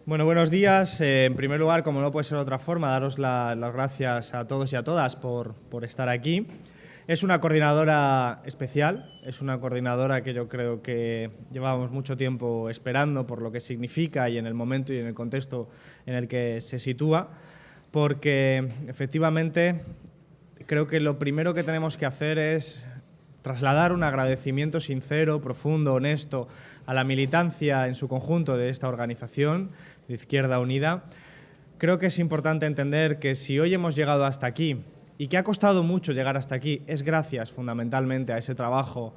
Bueno, buenos días. En primer lugar, como no puede ser de otra forma, daros las gracias a todos y a todas por estar aquí. Es una coordinadora especial, es una coordinadora que yo creo que llevábamos mucho tiempo esperando por lo que significa y en el momento y en el contexto en el que se sitúa, porque efectivamente creo que lo primero que tenemos que hacer es trasladar un agradecimiento sincero, profundo, honesto a la militancia en su conjunto de esta organización de Izquierda Unida. Creo que es importante entender que si hoy hemos llegado hasta aquí y que ha costado mucho llegar hasta aquí, es gracias fundamentalmente a ese trabajo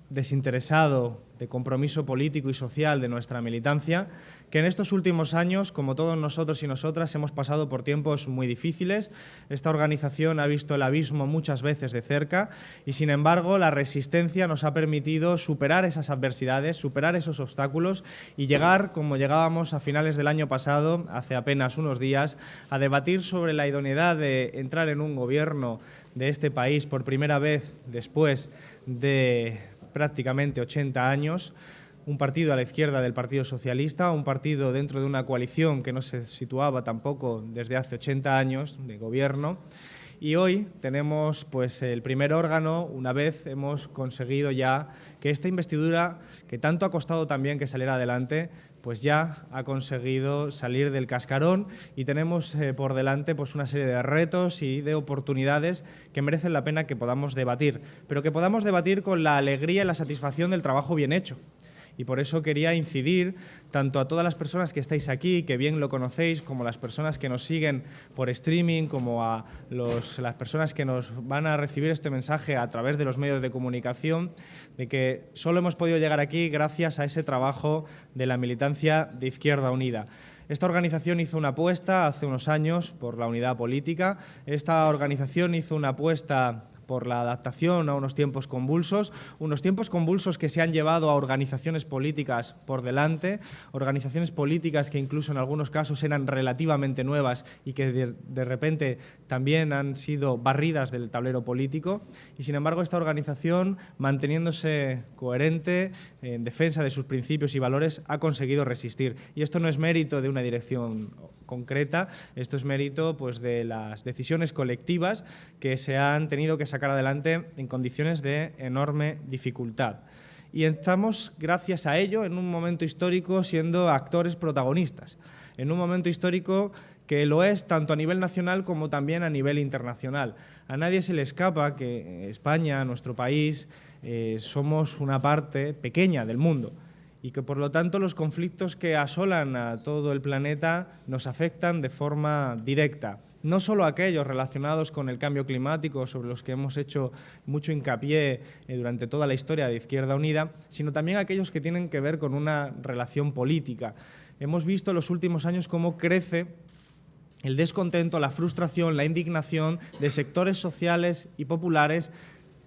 desinteresado, de compromiso político y social de nuestra militancia, que en estos últimos años, como todos nosotros y nosotras, hemos pasado por tiempos muy difíciles. Esta organización ha visto el abismo muchas veces de cerca y, sin embargo, la resistencia nos ha permitido superar esas adversidades, superar esos obstáculos y llegar, como llegábamos a finales del año pasado, hace apenas unos días, a debatir sobre la idoneidad de entrar en un gobierno de este país por primera vez después de prácticamente 80 años, un partido a la izquierda del Partido Socialista, un partido dentro de una coalición que no se situaba tampoco desde hace 80 años de gobierno. Y hoy tenemos pues el primer órgano, una vez hemos conseguido ya que esta investidura, que tanto ha costado también que saliera adelante, pues ya ha conseguido salir del cascarón y tenemos por delante pues una serie de retos y de oportunidades que merecen la pena que podamos debatir, pero que podamos debatir con la alegría y la satisfacción del trabajo bien hecho. Y por eso quería incidir tanto a todas las personas que estáis aquí, que bien lo conocéis, como las personas que nos siguen por streaming, como a las personas que nos van a recibir este mensaje a través de los medios de comunicación, de que solo hemos podido llegar aquí gracias a ese trabajo de la militancia de Izquierda Unida. Esta organización hizo una apuesta hace unos años por la unidad política. Esta organización hizo una apuesta por la adaptación a unos tiempos convulsos que se han llevado a organizaciones políticas por delante, organizaciones políticas que incluso en algunos casos eran relativamente nuevas y que de repente también han sido barridas del tablero político. Y sin embargo, esta organización, manteniéndose coherente en defensa de sus principios y valores, ha conseguido resistir. Y esto no es mérito de una dirección concreta, esto es mérito pues, de las decisiones colectivas que se han tenido que sacar adelante en condiciones de enorme dificultad. Y estamos, gracias a ello, en un momento histórico siendo actores protagonistas, en un momento histórico que lo es tanto a nivel nacional como también a nivel internacional. A nadie se le escapa que España, nuestro país, somos una parte pequeña del mundo y que, por lo tanto, los conflictos que asolan a todo el planeta nos afectan de forma directa. No solo aquellos relacionados con el cambio climático, sobre los que hemos hecho mucho hincapié durante toda la historia de Izquierda Unida, sino también aquellos que tienen que ver con una relación política. Hemos visto en los últimos años cómo crece el descontento, la frustración, la indignación de sectores sociales y populares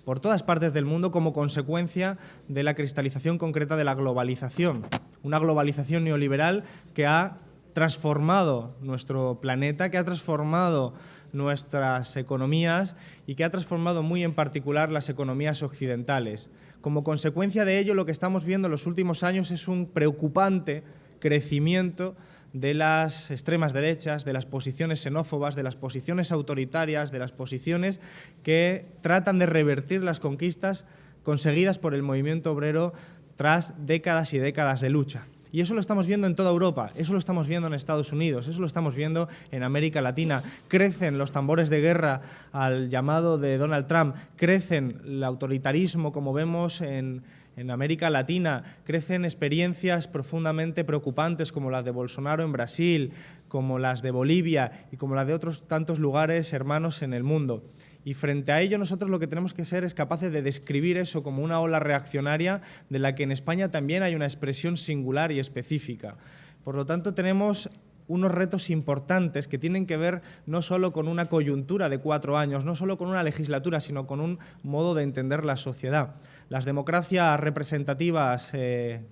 por todas partes del mundo como consecuencia de la cristalización concreta de la globalización. Una globalización neoliberal que ha transformado nuestro planeta, que ha transformado nuestras economías y que ha transformado muy en particular las economías occidentales. Como consecuencia de ello, lo que estamos viendo en los últimos años es un preocupante crecimiento de las extremas derechas, de las posiciones xenófobas, de las posiciones autoritarias, de las posiciones que tratan de revertir las conquistas conseguidas por el movimiento obrero tras décadas y décadas de lucha. Y eso lo estamos viendo en toda Europa, eso lo estamos viendo en Estados Unidos, eso lo estamos viendo en América Latina. Crecen los tambores de guerra al llamado de Donald Trump, crecen el autoritarismo como vemos en América Latina, crecen experiencias profundamente preocupantes como las de Bolsonaro en Brasil, como las de Bolivia y como las de otros tantos lugares hermanos en el mundo. Y frente a ello nosotros lo que tenemos que ser es capaces de describir eso como una ola reaccionaria de la que en España también hay una expresión singular y específica. Por lo tanto, tenemos unos retos importantes que tienen que ver no solo con una coyuntura de 4 años, no solo con una legislatura, sino con un modo de entender la sociedad. Las democracias representativas de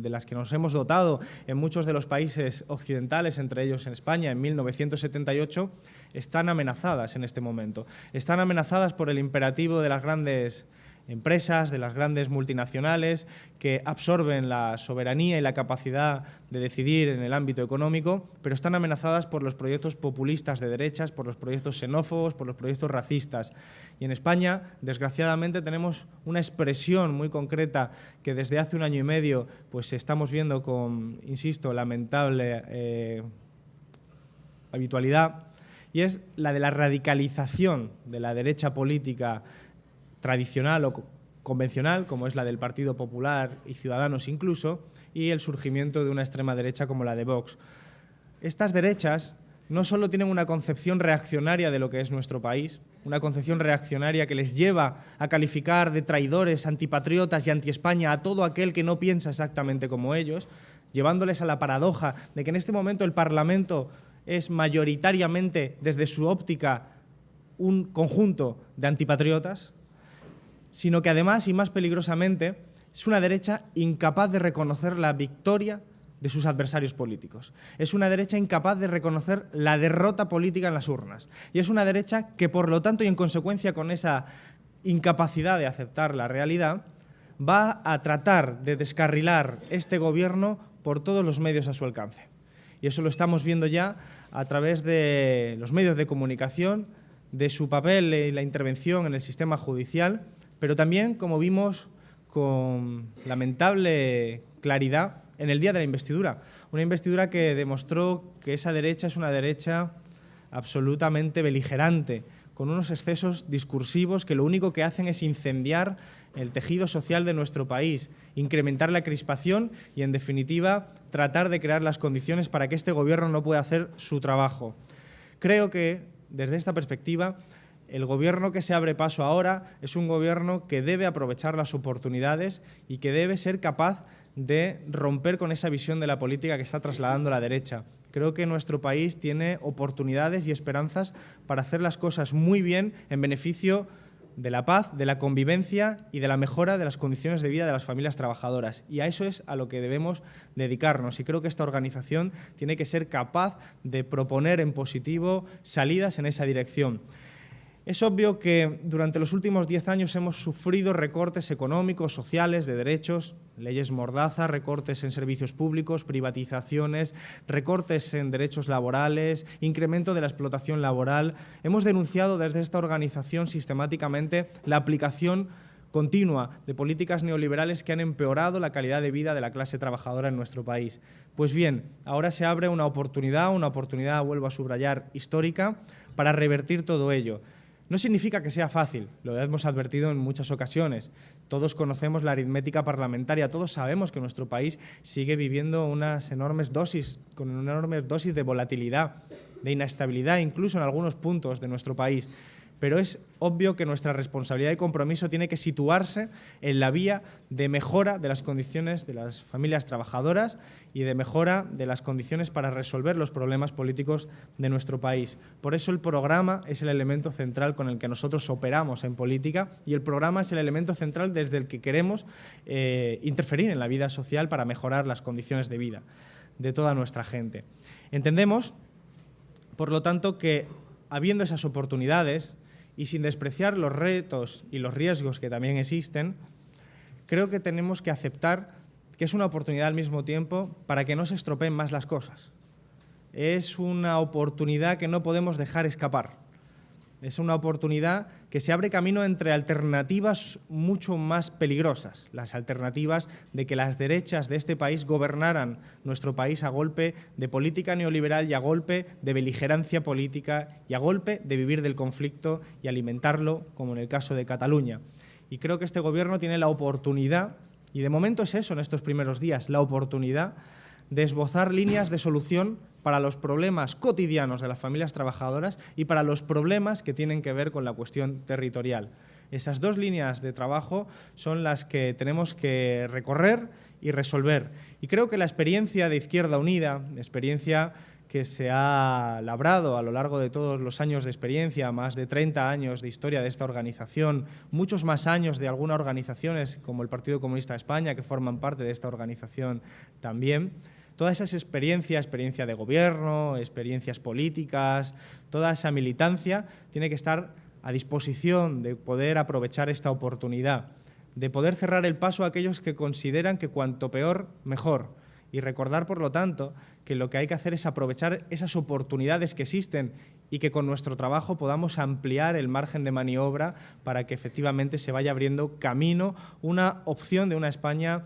las que nos hemos dotado en muchos de los países occidentales, entre ellos en España, en 1978, están amenazadas en este momento. Están amenazadas por el imperativo de las grandes empresas, de las grandes multinacionales que absorben la soberanía y la capacidad de decidir en el ámbito económico, pero están amenazadas por los proyectos populistas de derechas, por los proyectos xenófobos, por los proyectos racistas. Y en España, desgraciadamente, tenemos una expresión muy concreta que desde hace un año y medio pues estamos viendo con, insisto, lamentable habitualidad, y es la de la radicalización de la derecha política tradicional o convencional, como es la del Partido Popular y Ciudadanos incluso, y el surgimiento de una extrema derecha como la de Vox. Estas derechas no solo tienen una concepción reaccionaria de lo que es nuestro país, una concepción reaccionaria que les lleva a calificar de traidores, antipatriotas y anti-España a todo aquel que no piensa exactamente como ellos, llevándoles a la paradoja de que en este momento el Parlamento es mayoritariamente, desde su óptica, un conjunto de antipatriotas, sino que además, y más peligrosamente, es una derecha incapaz de reconocer la victoria de sus adversarios políticos. Es una derecha incapaz de reconocer la derrota política en las urnas. Y es una derecha que, por lo tanto, y en consecuencia con esa incapacidad de aceptar la realidad, va a tratar de descarrilar este gobierno por todos los medios a su alcance. Y eso lo estamos viendo ya a través de los medios de comunicación, de su papel y la intervención en el sistema judicial, pero también, como vimos con lamentable claridad, en el día de la investidura. Una investidura que demostró que esa derecha es una derecha absolutamente beligerante, con unos excesos discursivos que lo único que hacen es incendiar el tejido social de nuestro país, incrementar la crispación y, en definitiva, tratar de crear las condiciones para que este gobierno no pueda hacer su trabajo. Creo que, desde esta perspectiva, el gobierno que se abre paso ahora es un gobierno que debe aprovechar las oportunidades y que debe ser capaz de romper con esa visión de la política que está trasladando la derecha. Creo que nuestro país tiene oportunidades y esperanzas para hacer las cosas muy bien en beneficio de la paz, de la convivencia y de la mejora de las condiciones de vida de las familias trabajadoras. Y a eso es a lo que debemos dedicarnos. Y creo que esta organización tiene que ser capaz de proponer en positivo salidas en esa dirección. Es obvio que durante los últimos 10 años hemos sufrido recortes económicos, sociales, de derechos, leyes mordaza, recortes en servicios públicos, privatizaciones, recortes en derechos laborales, incremento de la explotación laboral. Hemos denunciado desde esta organización sistemáticamente la aplicación continua de políticas neoliberales que han empeorado la calidad de vida de la clase trabajadora en nuestro país. Pues bien, ahora se abre una oportunidad, vuelvo a subrayar, histórica, para revertir todo ello. No significa que sea fácil, lo hemos advertido en muchas ocasiones. Todos conocemos la aritmética parlamentaria, todos sabemos que nuestro país sigue viviendo con una enorme dosis de volatilidad, de inestabilidad, incluso en algunos puntos de nuestro país. Pero es obvio que nuestra responsabilidad y compromiso tiene que situarse en la vía de mejora de las condiciones de las familias trabajadoras y de mejora de las condiciones para resolver los problemas políticos de nuestro país. Por eso el programa es el elemento central con el que nosotros operamos en política y el programa es el elemento central desde el que queremos interferir en la vida social para mejorar las condiciones de vida de toda nuestra gente. Entendemos, por lo tanto, que habiendo esas oportunidades, y sin despreciar los retos y los riesgos que también existen, creo que tenemos que aceptar que es una oportunidad al mismo tiempo para que no se estropeen más las cosas. Es una oportunidad que no podemos dejar escapar. Es una oportunidad que se abre camino entre alternativas mucho más peligrosas, las alternativas de que las derechas de este país gobernaran nuestro país a golpe de política neoliberal y a golpe de beligerancia política y a golpe de vivir del conflicto y alimentarlo, como en el caso de Cataluña. Y creo que este gobierno tiene la oportunidad, y de momento es eso en estos primeros días, la oportunidad de esbozar líneas de solución para los problemas cotidianos de las familias trabajadoras y para los problemas que tienen que ver con la cuestión territorial. Esas dos líneas de trabajo son las que tenemos que recorrer y resolver. Y creo que la experiencia de Izquierda Unida, experiencia que se ha labrado a lo largo de todos los años de experiencia, más de 30 años de historia de esta organización, muchos más años de algunas organizaciones como el Partido Comunista de España, que forman parte de esta organización también. Toda esa experiencia de gobierno, experiencias políticas, toda esa militancia tiene que estar a disposición de poder aprovechar esta oportunidad, de poder cerrar el paso a aquellos que consideran que cuanto peor, mejor. Y recordar, por lo tanto, que lo que hay que hacer es aprovechar esas oportunidades que existen y que con nuestro trabajo podamos ampliar el margen de maniobra para que efectivamente se vaya abriendo camino, una opción de una España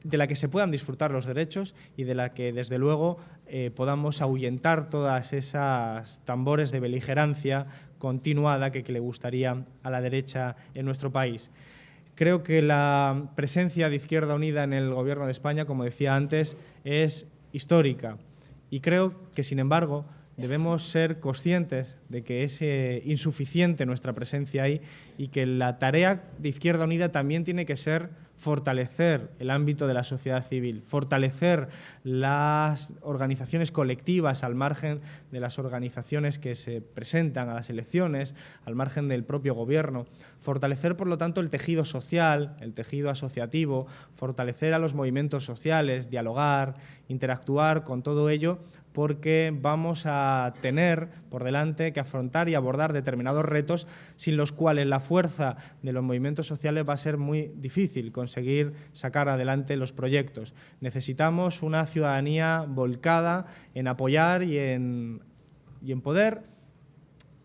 de la que se puedan disfrutar los derechos y de la que, desde luego, podamos ahuyentar todas esas tambores de beligerancia continuada que le gustaría a la derecha en nuestro país. Creo que la presencia de Izquierda Unida en el Gobierno de España, como decía antes, es histórica. Y creo que, sin embargo, debemos ser conscientes de que es insuficiente nuestra presencia ahí y que la tarea de Izquierda Unida también tiene que ser fortalecer el ámbito de la sociedad civil, fortalecer las organizaciones colectivas al margen de las organizaciones que se presentan a las elecciones, al margen del propio gobierno, fortalecer, por lo tanto, el tejido social, el tejido asociativo, fortalecer a los movimientos sociales, dialogar, interactuar con todo ello, porque vamos a tener por delante que afrontar y abordar determinados retos sin los cuales la fuerza de los movimientos sociales va a ser muy difícil conseguir sacar adelante los proyectos. Necesitamos una ciudadanía volcada en apoyar y en poder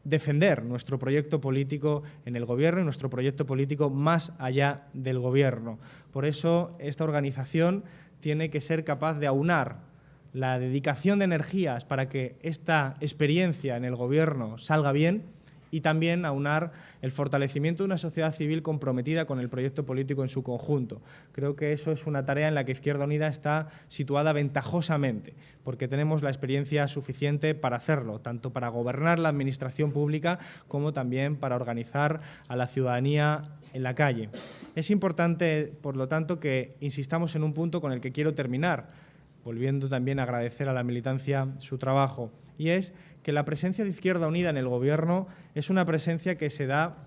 defender nuestro proyecto político en el Gobierno y nuestro proyecto político más allá del Gobierno. Por eso, esta organización tiene que ser capaz de aunar la dedicación de energías para que esta experiencia en el Gobierno salga bien y también aunar el fortalecimiento de una sociedad civil comprometida con el proyecto político en su conjunto. Creo que eso es una tarea en la que Izquierda Unida está situada ventajosamente, porque tenemos la experiencia suficiente para hacerlo, tanto para gobernar la administración pública como también para organizar a la ciudadanía en la calle. Es importante, por lo tanto, que insistamos en un punto con el que quiero terminar, volviendo también a agradecer a la militancia su trabajo, y es que la presencia de Izquierda Unida en el Gobierno es una presencia que se da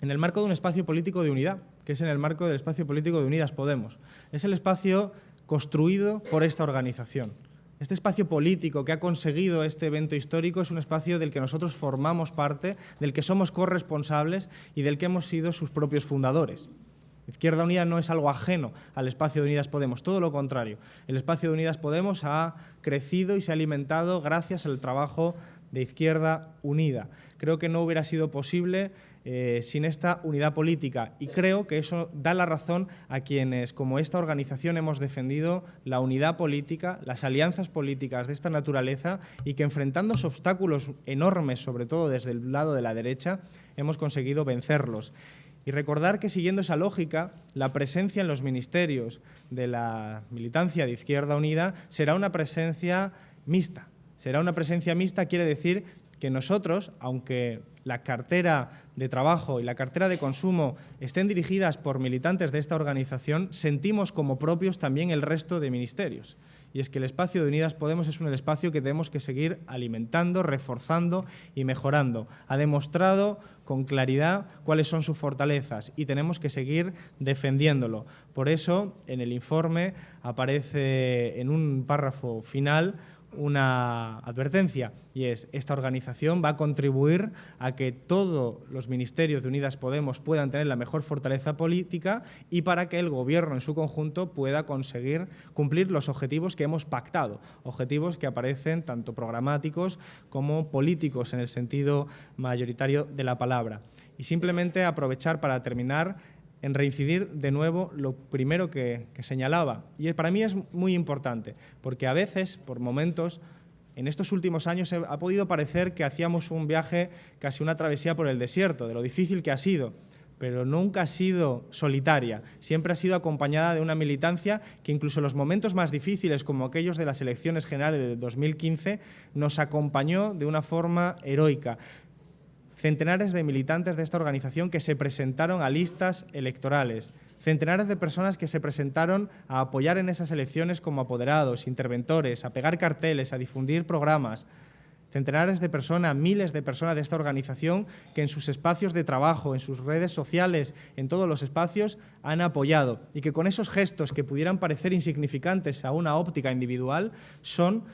en el marco de un espacio político de unidad, que es en el marco del espacio político de Unidas Podemos. Es el espacio construido por esta organización. Este espacio político que ha conseguido este evento histórico es un espacio del que nosotros formamos parte, del que somos corresponsables y del que hemos sido sus propios fundadores. Izquierda Unida no es algo ajeno al espacio de Unidas Podemos, todo lo contrario. El espacio de Unidas Podemos ha crecido y se ha alimentado gracias al trabajo de Izquierda Unida. Creo que no hubiera sido posible sin esta unidad política y creo que eso da la razón a quienes, como esta organización, hemos defendido la unidad política, las alianzas políticas de esta naturaleza y que, enfrentándose obstáculos enormes, sobre todo desde el lado de la derecha, hemos conseguido vencerlos. Y recordar que, siguiendo esa lógica, la presencia en los ministerios de la militancia de Izquierda Unida será una presencia mixta. Será una presencia mixta, quiere decir que nosotros, aunque la cartera de trabajo y la cartera de consumo estén dirigidas por militantes de esta organización, sentimos como propios también el resto de ministerios. Y es que el espacio de Unidas Podemos es un espacio que tenemos que seguir alimentando, reforzando y mejorando. Ha demostrado con claridad cuáles son sus fortalezas y tenemos que seguir defendiéndolo. Por eso, en el informe aparece en un párrafo final una advertencia, y es: esta organización va a contribuir a que todos los ministerios de Unidas Podemos puedan tener la mejor fortaleza política y para que el Gobierno en su conjunto pueda conseguir cumplir los objetivos que hemos pactado, objetivos que aparecen tanto programáticos como políticos en el sentido mayoritario de la palabra. Y simplemente aprovechar para terminar en reincidir de nuevo lo primero que señalaba. Y para mí es muy importante, porque a veces, por momentos, en estos últimos años ha podido parecer que hacíamos un viaje, casi una travesía por el desierto, de lo difícil que ha sido, pero nunca ha sido solitaria, siempre ha sido acompañada de una militancia que incluso en los momentos más difíciles, como aquellos de las elecciones generales de 2015, nos acompañó de una forma heroica. Centenares de militantes de esta organización que se presentaron a listas electorales, centenares de personas que se presentaron a apoyar en esas elecciones como apoderados, interventores, a pegar carteles, a difundir programas, centenares de personas, miles de personas de esta organización que en sus espacios de trabajo, en sus redes sociales, en todos los espacios han apoyado y que con esos gestos que pudieran parecer insignificantes a una óptica individual son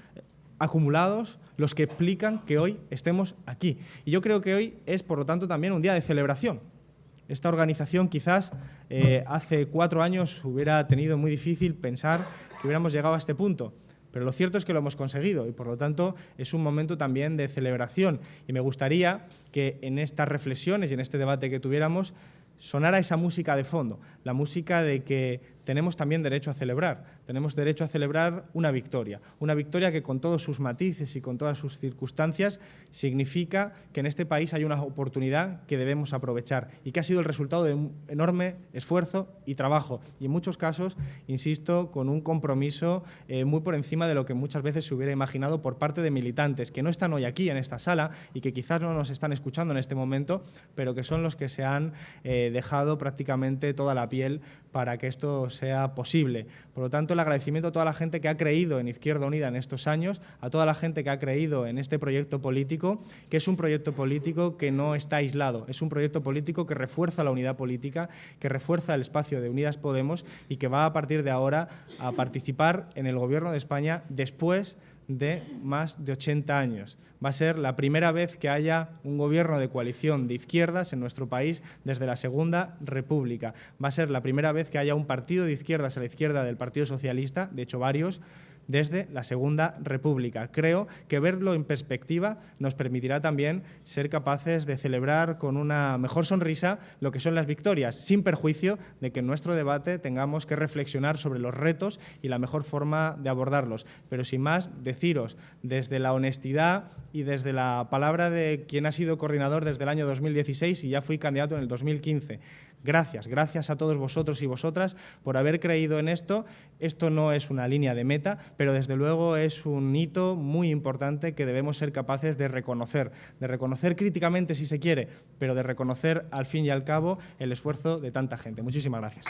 acumulados los que explican que hoy estemos aquí. Y yo creo que hoy es, por lo tanto, también un día de celebración. Esta organización quizás hace 4 años hubiera tenido muy difícil pensar que hubiéramos llegado a este punto, pero lo cierto es que lo hemos conseguido y, por lo tanto, es un momento también de celebración. Y me gustaría que en estas reflexiones y en este debate que tuviéramos sonara esa música de fondo, la música de que tenemos también derecho a celebrar. Tenemos derecho a celebrar una victoria que con todos sus matices y con todas sus circunstancias significa que en este país hay una oportunidad que debemos aprovechar y que ha sido el resultado de un enorme esfuerzo y trabajo y en muchos casos, insisto, con un compromiso muy por encima de lo que muchas veces se hubiera imaginado por parte de militantes que no están hoy aquí en esta sala y que quizás no nos están escuchando en este momento, pero que son los que se han dejado prácticamente toda la piel para que esto sea posible. Por lo tanto, el agradecimiento a toda la gente que ha creído en Izquierda Unida en estos años, a toda la gente que ha creído en este proyecto político, que es un proyecto político que no está aislado, es un proyecto político que refuerza la unidad política, que refuerza el espacio de Unidas Podemos y que va a partir de ahora a participar en el Gobierno de España después de más de 80 años. Va a ser la primera vez que haya un gobierno de coalición de izquierdas en nuestro país desde la Segunda República. Va a ser la primera vez que haya un partido de izquierdas a la izquierda del Partido Socialista, de hecho varios, desde la Segunda República. Creo que verlo en perspectiva nos permitirá también ser capaces de celebrar con una mejor sonrisa lo que son las victorias, sin perjuicio de que en nuestro debate tengamos que reflexionar sobre los retos y la mejor forma de abordarlos. Pero sin más, deciros desde la honestidad y desde la palabra de quien ha sido coordinador desde el año 2016 y ya fui candidato en el 2015. Gracias a todos vosotros y vosotras por haber creído en esto. Esto no es una línea de meta, pero desde luego es un hito muy importante que debemos ser capaces de reconocer críticamente si se quiere, pero de reconocer al fin y al cabo el esfuerzo de tanta gente. Muchísimas gracias.